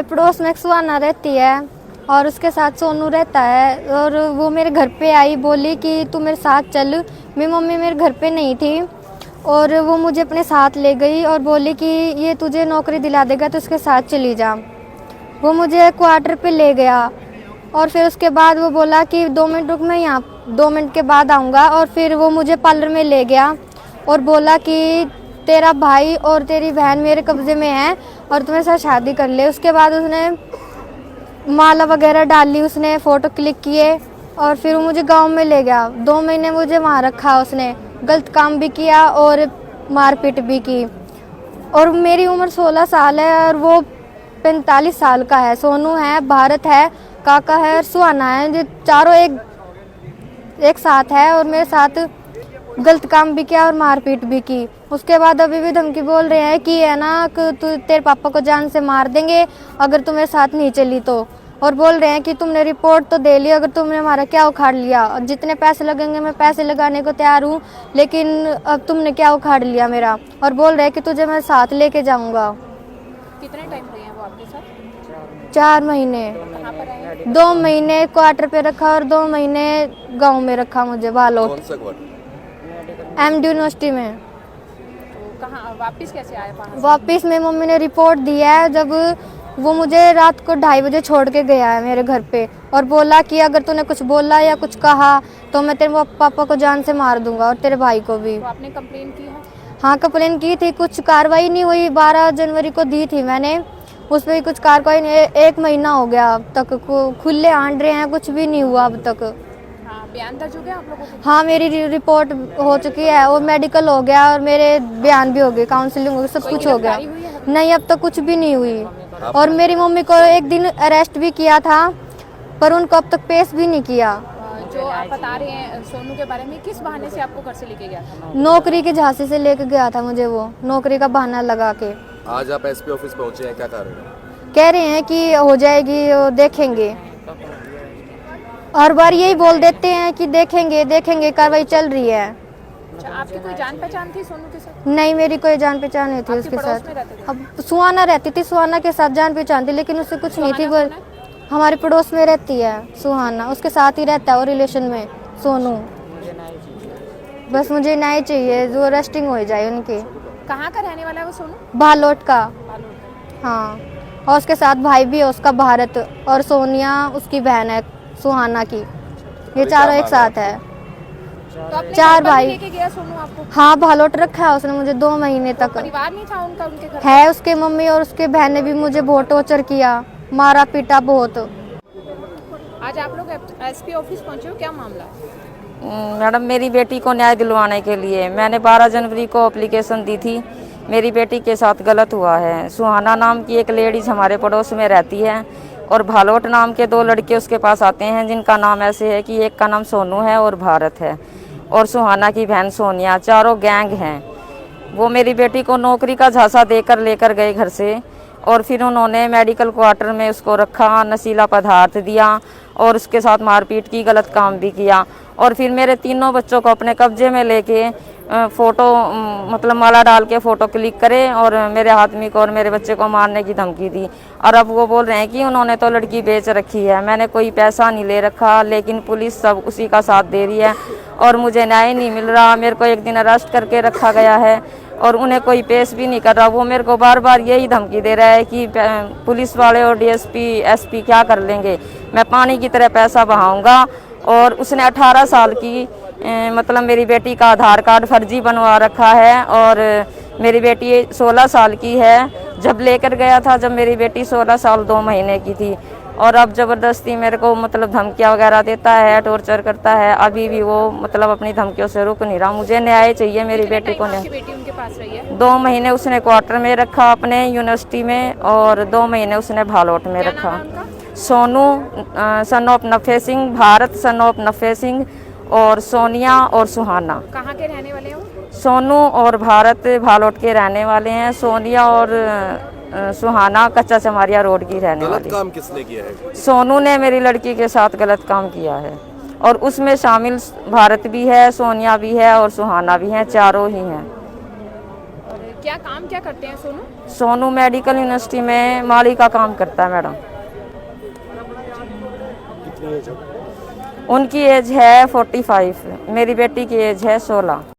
पड़ोस में एक सुहाना रहती है और उसके साथ सोनू रहता है। और वो मेरे घर पे आई, बोली कि तू मेरे साथ चल। मेरी मम्मी मेरे घर पे नहीं थी और वो मुझे अपने साथ ले गई और बोली कि ये तुझे नौकरी दिला देगा तो उसके साथ चली जा। वो मुझे क्वार्टर पे ले गया और फिर उसके बाद वो बोला कि 2 मिनट रुक, मैं यहाँ 2 मिनट के बाद आऊँगा। और फिर वो मुझे पार्लर में ले गया और बोला कि तेरा भाई और तेरी बहन मेरे कब्जे में है और तुम्हें साथ शादी कर ले। उसके बाद उसने माला वगैरह डाली, उसने फ़ोटो क्लिक किए और फिर वो मुझे गांव में ले गया। 2 महीने मुझे वहाँ रखा। उसने गलत काम भी किया और मारपीट भी की। और मेरी उम्र 16 साल है और वो 45 साल का है। सोनू है, भारत है, काका है और सुहाना है। जो चारों एक साथ है और मेरे साथ गलत काम भी किया और मारपीट भी की। उसके बाद अभी भी धमकी बोल रहे हैं कि है ना कि तू तेरे पापा को जान से मार देंगे अगर तू मेरे साथ नहीं चली तो। और बोल रहे हैं कि तुमने रिपोर्ट तो दे ली, अगर तुमने हमारा क्या उखाड़ लिया, और जितने पैसे लगेंगे मैं पैसे लगाने को तैयार हूँ, लेकिन अब तुमने क्या उखाड़ लिया मेरा। और बोल रहे हैं कि तुझे मैं साथ लेके जाऊँगा। कितने टाइम रहे हैं वो आपके साथ? 4 महीने। कहाँ पर आए? 2 महीने क्वार्टर पे रखा और 2 महीने गाँव में रखा मुझे, बालोट कौन सा क्वार्टर? एमडी यूनिवर्सिटी में। तो कहाँ वापस कैसे आए वहाँ से? वापिस मेरी मम्मी ने रिपोर्ट दी है जब वो मुझे रात को 2:30 बजे छोड़ के गया है मेरे घर पे और बोला कि अगर तूने कुछ बोला या कुछ कहा तो मैं तेरे पापा को जान से मार दूंगा और तेरे भाई को भी। तो आपने कंप्लेन की है? हाँ, कंप्लेन की थी, कुछ कार्रवाई नहीं हुई। 12 जनवरी को दी थी मैंने, उस पर कुछ कार्रवाई नहीं। 1 महीना हो गया अब तक, खुले आंड रहे हैं, कुछ भी नहीं हुआ अब तक। हाँ, बयान दर्ज हो गया आप लोगों को? हाँ, मेरी रिपोर्ट हो चुकी है और मेडिकल हो गया और मेरे बयान भी हो गए, काउंसलिंग हो गई, सब कुछ हो गया। हुई है? नहीं, अब तक कुछ भी नहीं हुई। और मेरी मम्मी को एक दिन अरेस्ट भी किया था पर उनको अब तक पेश भी नहीं किया। जो आप बता रहे हैं सोनू के बारे में, किस बहाने से आपको घर से लेके गया था? नौकरी के झांसे से लेके गया था मुझे, वो नौकरी का बहाना लगा के। आज आप एसपी ऑफिस पहुंचे हैं, क्या कारण है? कह रहे हैं कि हो जाएगी, वो देखेंगे। हर बार यही बोल देते हैं कि देखेंगे देखेंगे, कार्रवाई चल रही है। अच्छा, आपकी कोई जान पहचान थी सोनू के साथ? नहीं, मेरी कोई जान पहचान नहीं थी आपके उसके पड़ोस साथ। में रहते थे? अब सुहाना रहती थी, सुहाना के साथ जान पहचान थी, लेकिन उससे कुछ नहीं थी। वो सुहाना कौन हमारे पड़ोस में रहती है सुहाना, उसके साथ ही रहता है वो रिलेशन में सोनू। बस मुझे न्याय चाहिए, जो अरेस्टिंग हो जाए उनकी। कहाँ का रहने वाला है वो सोनू? बालोट का। बालोद। हाँ, और उसके साथ भाई भी है उसका, भारत, और सोनिया उसकी बहन है सुहाना की। ये चारों एक साथ है। तो आपने 4 घर पर भाई। भी लेके गया सोनू आपको? हाँ, बालोट रखा है उसने मुझे 2 महीने तक। परिवार नहीं था उनका उनके घर? है, उसके मम्मी और उसके बहन ने भी मुझे बहुत टॉर्चर किया, मारा पीटा बहुत। आज आप लोग एसपी ऑफिस पहुंचे हो, क्या मामला? मैडम, मेरी बेटी को न्याय दिलवाने के लिए मैंने 12 जनवरी को एप्लीकेशन दी थी। मेरी बेटी के साथ गलत हुआ है। सुहाना नाम की एक लेडीज़ हमारे पड़ोस में रहती है और भालोट नाम के 2 लड़के उसके पास आते हैं, जिनका नाम ऐसे है कि एक का नाम सोनू है और भारत है, और सुहाना की बहन सोनिया। चारों गैंग हैं। वो मेरी बेटी को नौकरी का झांसा देकर लेकर गए घर से और फिर उन्होंने मेडिकल क्वार्टर में उसको रखा, नशीला पदार्थ दिया और उसके साथ मारपीट की, गलत काम भी किया। और फिर मेरे तीनों बच्चों को अपने कब्जे में लेके फ़ोटो मतलब माला डाल के फ़ोटो क्लिक करे और मेरे आदमी को और मेरे बच्चे को मारने की धमकी दी। और अब वो बोल रहे हैं कि उन्होंने तो लड़की बेच रखी है। मैंने कोई पैसा नहीं ले रखा, लेकिन पुलिस सब उसी का साथ दे रही है और मुझे न्याय नहीं मिल रहा। मेरे को एक दिन अरेस्ट करके रखा गया है और उन्हें कोई पेश भी नहीं कर रहा। वो मेरे को बार बार यही धमकी दे रहा है कि पुलिस वाले और डीएसपी एसपी क्या कर लेंगे, मैं पानी की तरह पैसा बहाऊंगा। और उसने 18 साल की मतलब मेरी बेटी का आधार कार्ड फर्जी बनवा रखा है और मेरी बेटी 16 साल की है। जब लेकर गया था, जब मेरी बेटी 16 साल 2 महीने की थी, और अब ज़बरदस्ती मेरे को मतलब धमकियाँ वगैरह देता है, टॉर्चर करता है। अभी भी वो मतलब अपनी धमकियों से रुक नहीं रहा। मुझे न्याय चाहिए, मेरी बेटी को न्याय। बेटी उनके पास रही है? 2 महीने उसने क्वार्टर में रखा अपने यूनिवर्सिटी में और 2 महीने उसने भालोट में रखा। Sonu son of Nafe Singh, Bharat son of Nafe Singh, और सोनिया और सुहाना। कहाँ के रहने वाले हैं वो? सोनू और भारत भालोट के रहने वाले हैं। सोनिया और सुहाना कच्चा चमारिया रोड की रहने वाली। गलत काम किसने किया है? सोनू ने मेरी लड़की के साथ गलत काम किया है और उसमें शामिल भारत भी है, सोनिया भी है और सुहाना भी है, चारों ही हैं। क्या काम क्या करते हैं सोनू? सोनू मेडिकल यूनिवर्सिटी में माली का काम करता है मैडम। कितनी एज है? उनकी एज है 45, मेरी बेटी की एज है 16।